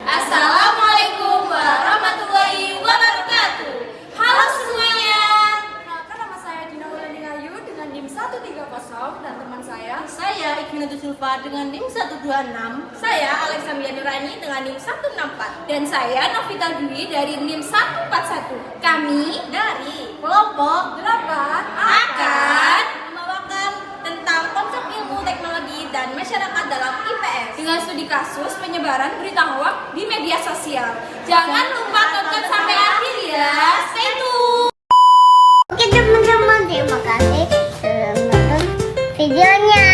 Assalamualaikum warahmatullahi wabarakatuh. Halo semuanya. Perkenalkan, nama saya Dina Wulanding Ayu dengan NIM 130 dan teman saya Ikhnatus Silva dengan NIM 126. Saya Alexandria Nurani dengan NIM 164 Dan saya Novita Dwi dari NIM 141. Kami dari kelompok 8 akan membawakan tentang konsep ilmu teknologi dan masyarakat dalam IPS dengan studi kasus penyebaran berita hoax di media sosial. Jangan lupa tonton sampai akhir ya. Stay tune. Oke teman-teman, terima kasih sudah menonton videonya.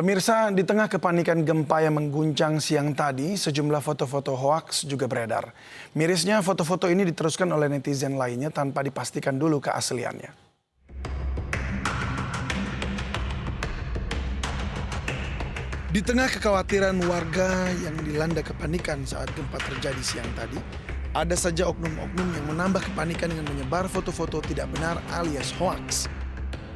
Pemirsa, di tengah kepanikan gempa yang mengguncang siang tadi, sejumlah foto-foto hoaks juga beredar. Mirisnya, foto-foto ini diteruskan oleh netizen lainnya tanpa dipastikan dulu keasliannya. Di tengah kekhawatiran warga yang dilanda kepanikan saat gempa terjadi siang tadi, ada saja oknum-oknum yang menambah kepanikan dengan menyebar foto-foto tidak benar alias hoaks.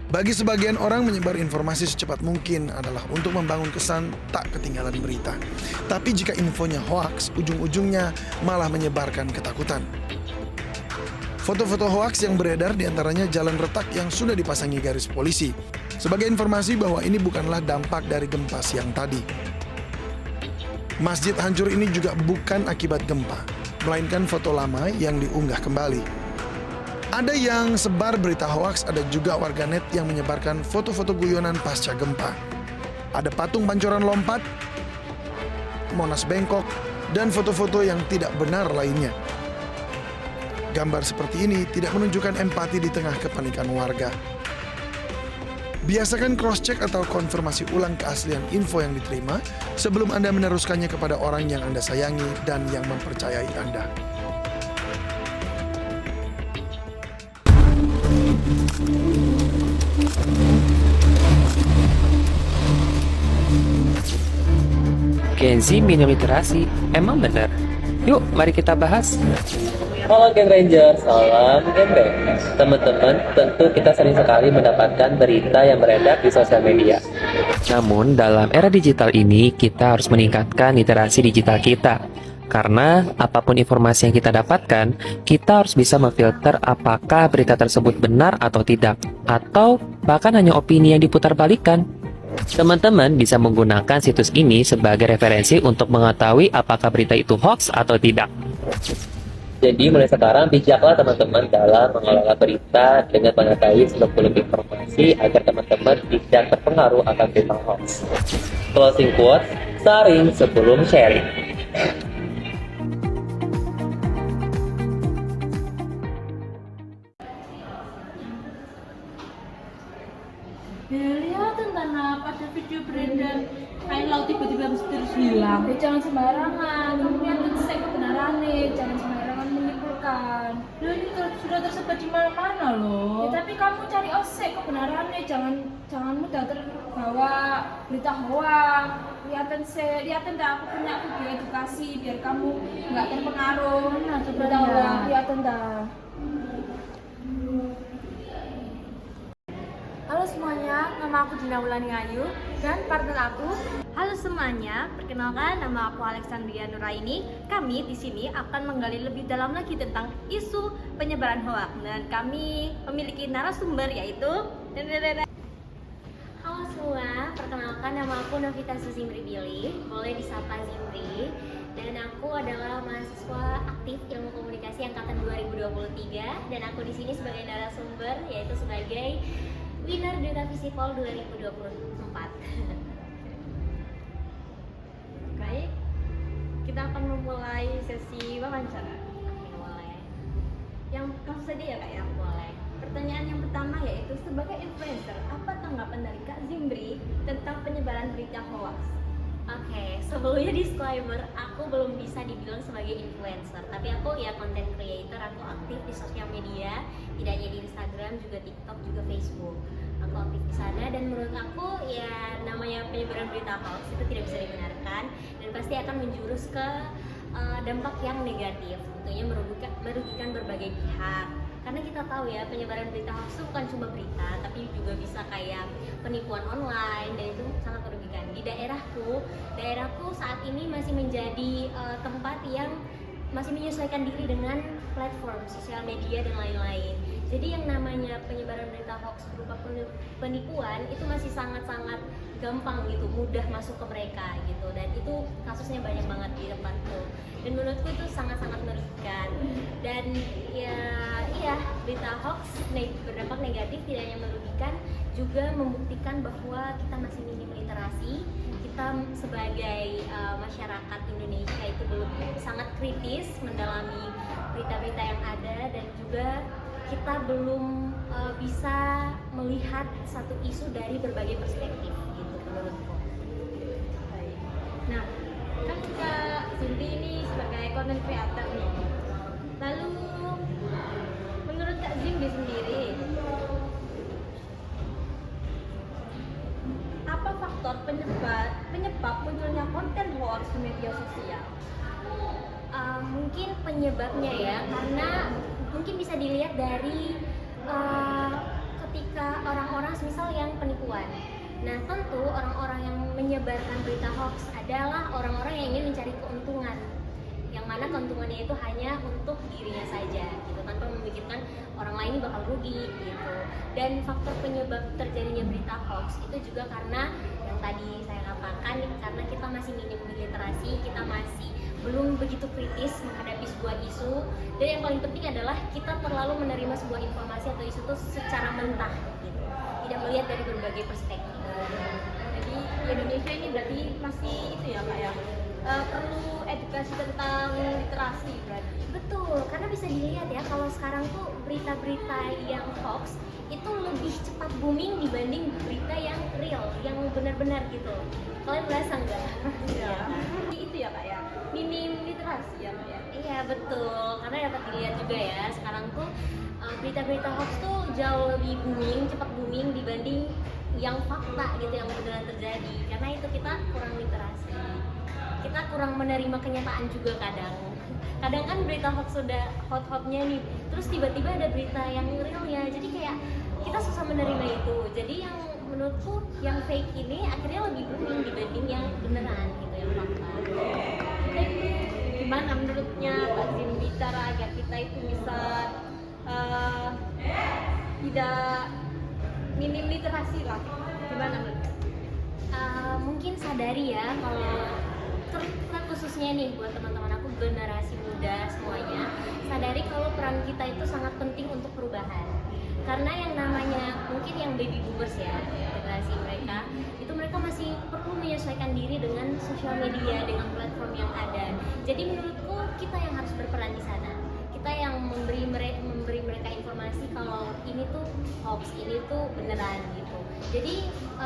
Bagi sebagian orang, menyebar informasi secepat mungkin adalah untuk membangun kesan tak ketinggalan berita. Tapi jika infonya hoaks, ujung-ujungnya malah menyebarkan ketakutan. Foto-foto hoaks yang beredar diantaranya jalan retak yang sudah dipasangi garis polisi. Sebagai informasi bahwa ini bukanlah dampak dari gempa siang tadi. Masjid hancur ini juga bukan akibat gempa, melainkan foto lama yang diunggah kembali. Ada yang sebar berita hoaks, ada juga warganet yang menyebarkan foto-foto guyonan pasca gempa. Ada patung pancoran lompat, Monas bengkok, dan foto-foto yang tidak benar lainnya. Gambar seperti ini tidak menunjukkan empati di tengah kepanikan warga. Biasakan cross-check atau konfirmasi ulang keaslian info yang diterima sebelum Anda meneruskannya kepada orang yang Anda sayangi dan yang mempercayai Anda. Gen Z minim literasi, emang benar? Yuk, mari kita bahas. Halo Gen Ranger, salam Genbeng. Teman-teman, tentu kita sering sekali mendapatkan berita yang beredar di sosial media. Namun, dalam era digital ini, kita harus meningkatkan literasi digital kita. Karena apapun informasi yang kita dapatkan, kita harus bisa memfilter apakah berita tersebut benar atau tidak. Atau bahkan hanya opini yang diputarbalikkan. Teman-teman bisa menggunakan situs ini sebagai referensi untuk mengetahui apakah berita itu hoax atau tidak. Jadi mulai sekarang bijaklah teman-teman dalam mengelola berita dengan mengetahui seluk-beluk informasi agar teman-teman tidak terpengaruh akan berita hoax. Closing quote, saring sebelum sharing. Lihat tentang pada video beredar kain laut tiba-tiba misterius hilang. jangan sembarangan, kamu lihat cek kebenarannya, jangan sembarangan menyimpulkan. Ini sudah tersebar di mana-mana loh. Ya, tapi kamu cari osek kebenarannya, jangan mudah terbawa berita hoax. Lihatin dah, aku punya video edukasi biar kamu nggak terpengaruh. Nah, coba Berita hoax, lihat. lihatin dah. Halo semuanya, nama aku Dina Wulanding Ayu dan partner aku. Halo semuanya, perkenalkan nama aku Alexandria Nuraini. Kami di sini akan menggali lebih dalam lagi tentang isu penyebaran hoax dan kami memiliki narasumber yaitu Halo semua, perkenalkan nama aku Novita Zimri Billy, boleh disapa Zimri. Dan aku adalah mahasiswa aktif Ilmu Komunikasi angkatan 2023 dan aku di sini sebagai narasumber yaitu sebagai winner Duta Visipol 2024. Baik, kita akan memulai sesi wawancara. Boleh. Yang langsung saja ya Kak ya, boleh. Pertanyaan yang pertama yaitu sebagai influencer, apa tanggapan dari Kak Zimbri tentang penyebaran berita hoax? Oke, sebelumnya disclaimer, aku belum bisa dibilang sebagai influencer, tapi aku ya content creator, aku aktif di sosial media, tidak hanya di Instagram, juga TikTok, juga Facebook. Aku aktif di sana dan menurut aku ya namanya penyebaran berita hoax itu tidak bisa dibenarkan dan pasti akan menjurus ke dampak yang negatif, tentunya merugikan berbagai pihak. Karena kita tahu ya, penyebaran berita hoax itu bukan cuma berita, tapi juga bisa kayak penipuan online, dan itu sangat merugikan. Di daerahku saat ini masih menjadi tempat yang masih menyesuaikan diri dengan platform sosial media dan lain-lain. Jadi yang namanya penyebaran berita hoax berupa penipuan itu masih sangat-sangat gampang gitu, mudah masuk ke mereka gitu, dan itu kasusnya banyak banget di tempatku. Dan menurutku itu sangat-sangat merugikan. Dan ya berita hoax berdampak negatif, tidak hanya merugikan, juga membuktikan bahwa kita masih minim literasi. Kita sebagai masyarakat Indonesia itu belum sangat kritis mendalami berita-berita yang ada, dan juga kita belum bisa melihat satu isu dari berbagai perspektif gitu menurutku. Nah, kan Kak Zimbi ini sebagai content creator nih. Lalu menurut Kak Zimbi sendiri, apa faktor penyebab munculnya konten hoax di media sosial? Mungkin penyebabnya ya, karena mungkin bisa dilihat dari ketika orang-orang misal yang penipuan. Nah, tentu orang-orang yang menyebarkan berita hoax adalah orang-orang yang ingin mencari keuntungan, yang mana keuntungannya itu hanya untuk dirinya saja gitu, tanpa memikirkan orang lain bakal rugi gitu. Dan faktor penyebab terjadinya berita hoax itu juga karena yang tadi saya katakan, karena kita masih minim literasi, kita masih belum begitu kritis menghadapi sebuah isu, dan yang paling penting adalah kita terlalu menerima sebuah informasi atau isu itu secara mentah gitu, tidak melihat dari berbagai perspektif. Jadi Indonesia ini berarti masih itu ya Kak ya, perlu edukasi tentang literasi berarti. Betul, karena bisa dilihat ya, kalau sekarang tuh berita-berita yang hoax itu lebih cepat booming dibanding berita yang real, yang benar-benar gitu. Kalian merasa nggak? Iya. Itu ya Kak ya, minim literasi ya Kak ya. Iya betul, karena dapat dilihat juga ya, sekarang tuh berita-berita hoax tuh jauh lebih booming, cepat booming dibanding yang fakta gitu, yang benar-benar terjadi. Karena itu kita kurang literasi, kita kurang menerima kenyataan juga kadang. Kadang kan berita hoax sudah hot-hotnya nih, terus tiba-tiba ada berita yang realnya, jadi kayak kita susah menerima itu. Jadi yang menurutku yang fake ini akhirnya lebih booming dibanding yang beneran gitu, yang fakta. Jadi gimana menurutnya Kak Zimbi cara agar kita itu bisa tidak minim literasi lah? Gimana menurut? Mungkin sadari ya, kalau khususnya nih buat teman-teman aku generasi muda semuanya, sadari kalau peran kita itu sangat penting untuk perubahan. Karena yang namanya mungkin yang baby boomers ya, generasi mereka itu mereka masih perlu menyesuaikan diri dengan sosial media, dengan platform yang ada. Jadi menurutku kita yang harus berperan di sana. Kita yang memberi mereka informasi kalau ini tuh hoax, ini tuh beneran gitu. Jadi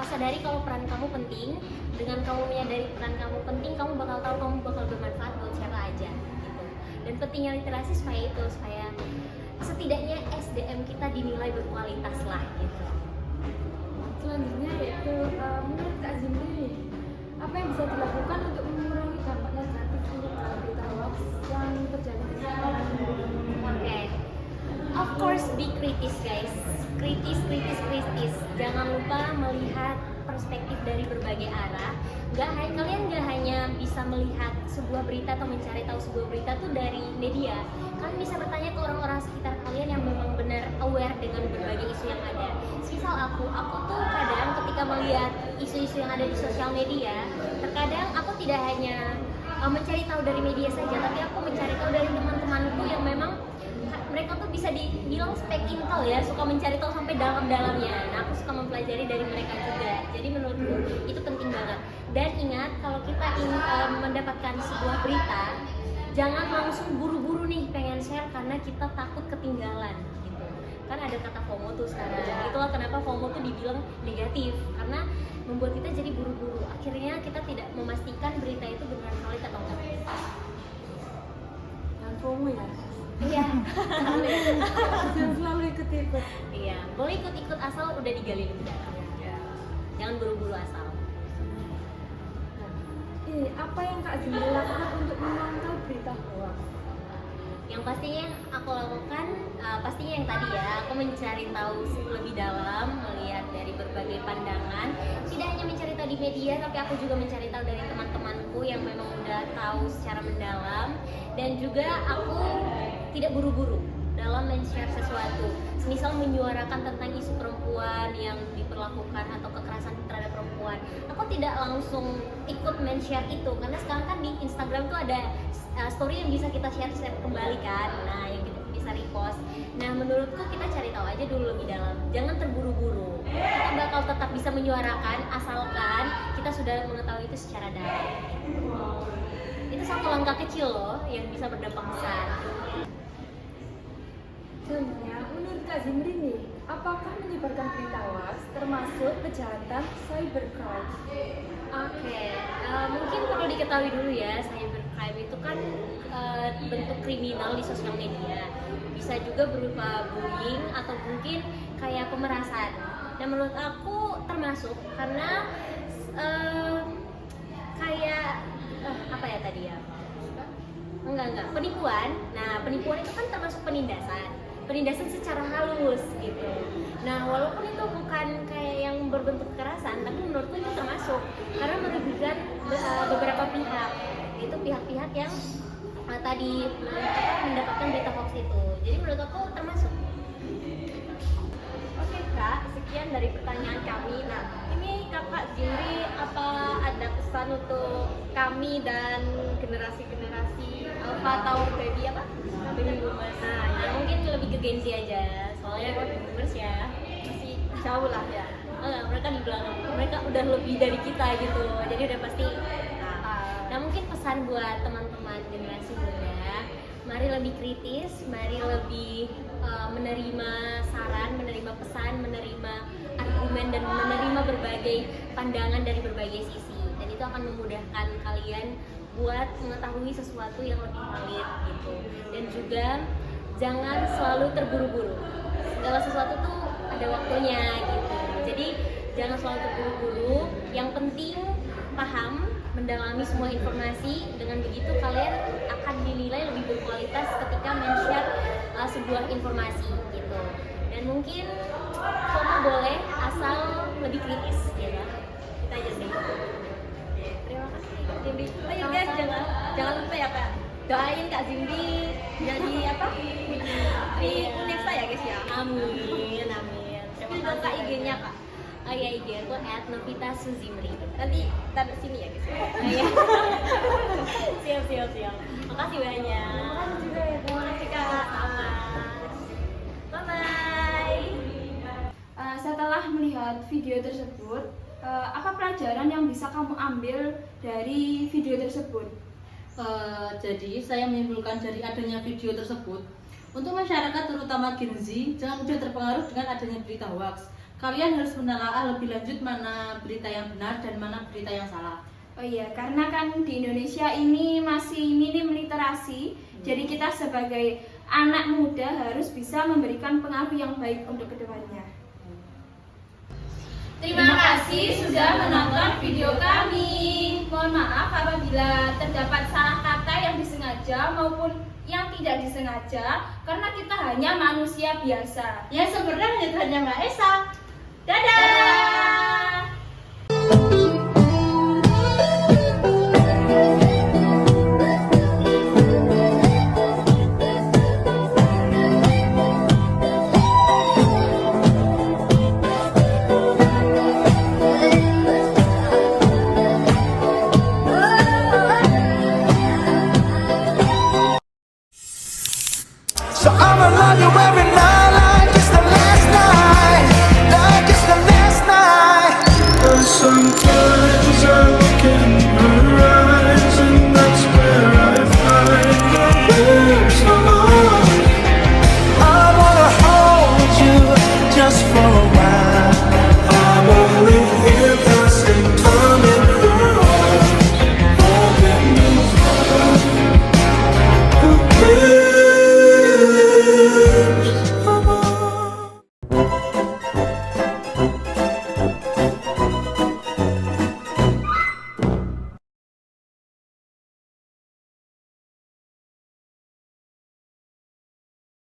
sadari kalau peran kamu penting. Dengan kamu menyadari peran kamu penting, kamu bakal tahu kamu bakal bermanfaat buat siapa aja gitu. Dan pentingnya literasi supaya setidaknya SDM kita dinilai berkualitas lah gitu. Selanjutnya yaitu menurut Kak Zimbi, apa yang bisa dilakukan untuk mengurangi dampak negatif untuk berita hoax yang terjadi sekarang? Oke. Of course, be kritis guys. Kritis. Jangan lupa melihat perspektif dari berbagai arah. Kalian nggak hanya bisa melihat sebuah berita atau mencari tahu sebuah berita tuh dari media. Kalian bisa bertanya ke orang-orang sekitar kalian yang memang benar aware dengan berbagai isu yang ada. Misal aku tuh kadang ketika melihat isu-isu yang ada di sosial media, terkadang aku tidak hanya mencari tahu dari media saja, tapi aku mencari tahu dari teman-temanku yang memang mereka tuh bisa dibilang spek intel ya, suka mencari tahu sampai dalam-dalamnya. Nah, aku suka mempelajari dari mereka juga. Jadi menurutku itu penting banget. Dan ingat, kalau kita ingin mendapatkan sebuah berita, jangan langsung buru-buru nih pengen share karena kita takut ketinggalan gitu. Kan ada kata FOMO tuh sekarang. Itulah kenapa FOMO tuh dibilang negatif, karena membuat kita jadi buru-buru. Akhirnya kita tidak memastikan berita itu benar valid atau enggak. Yang FOMO ya? Iya. Jangan selalu ikut-ikut. Iya, boleh ikut-ikut asal udah digali dulu. Jangan buru-buru asal. Apa yang Kak Zimbi lakukan untuk memantau berita hoax? Yang pastinya yang aku lakukan, pastinya yang tadi ya, aku mencari tahu lebih dalam, melihat dari berbagai pandangan. Tidak hanya mencari tahu di media, tapi aku juga mencari tahu dari teman-temanku yang memang udah tahu secara mendalam. Dan juga aku tidak buru-buru dalam men-share sesuatu. Misal menyuarakan tentang isu perempuan yang diperlakukan atau kekerasan terhadap perempuan, aku tidak langsung ikut men-share itu, karena sekarang kan di Instagram tuh ada story yang bisa kita share kembali kan, nah yang kita bisa repost. Nah menurutku kita cari tahu aja dulu lebih dalam, jangan terburu-buru. Kita bakal tetap bisa menyuarakan asalkan kita sudah mengetahui itu secara dalam. Itu satu langkah kecil loh yang bisa berdampak besar. Contohnya, menurut Kak Zimri nih, apakah menyebarkan berita hoax termasuk kejahatan cybercrime? Oke, mungkin perlu diketahui dulu ya, cybercrime itu kan bentuk kriminal di sosial media. Bisa juga berupa bullying atau mungkin kayak pemerasan. Nah menurut aku termasuk karena kayak apa ya tadi ya? Enggak, penipuan. Nah penipuan itu kan termasuk penindasan secara halus gitu. Nah walaupun itu bukan kayak yang berbentuk kekerasan, tapi menurutku itu termasuk karena merugikan beberapa pihak. Itu pihak-pihak yang tadi mendapatkan berita hoax itu. Jadi menurut aku termasuk. Oke Kak, sekian dari pertanyaan kami. Nah, ini Kakak Zimri apa ada pesan untuk kami dan generasi Alpha atau baby apa? Baby boomers. Nah, mungkin lebih ke Gen Z aja. Soalnya baby boomers ya Masih jauh lah ya. mereka di belakang, mereka udah lebih dari kita gitu. Jadi udah pasti. Nah, mungkin pesan buat teman-teman generasi muda, mari lebih kritis, mari lebih menerima saran, menerima pesan, menerima argumen dan menerima berbagai pandangan dari berbagai sisi. Dan itu akan memudahkan kalian buat mengetahui sesuatu yang lebih valid gitu. Dan juga jangan selalu terburu-buru. Segala sesuatu tuh ada waktunya gitu. Jadi jangan selalu terburu-buru. Yang penting paham, mendalami semua informasi. Dengan begitu kalian akan dinilai lebih berkualitas ketika men-share sebuah informasi gitu. Dan mungkin FOMO boleh asal lebih kritis ya. Kita aja sih. Terima kasih Kak Zimri. Oh ya guys, jangan lupa ya Kak, doain Kak Zimri jadi apa? Di Unesa ya guys ya. Amin. Terima kasih Kak IG-nya Kak. Oh iya, IG aku @novita_suzimri. Nanti taruh sini ya guys ya. Siap. Makasih banyak. Terima kasih Kak. Bye bye. Setelah melihat video tersebut, apa pelajaran yang bisa kamu ambil dari video tersebut? Jadi saya menyimpulkan dari adanya video tersebut, untuk masyarakat terutama Gen Z jangan mudah terpengaruh dengan adanya berita hoax. Kalian harus menelaah lebih lanjut mana berita yang benar dan mana berita yang salah. Oh iya, karena kan di Indonesia ini masih minim literasi, jadi kita sebagai anak muda harus bisa memberikan pengaruh yang baik untuk kedepannya. Terima kasih sudah menonton video kami. Mohon maaf apabila terdapat salah kata yang disengaja maupun yang tidak disengaja, karena kita hanya manusia biasa. Ya sebenarnya hanya Mbak Esa. Dadah!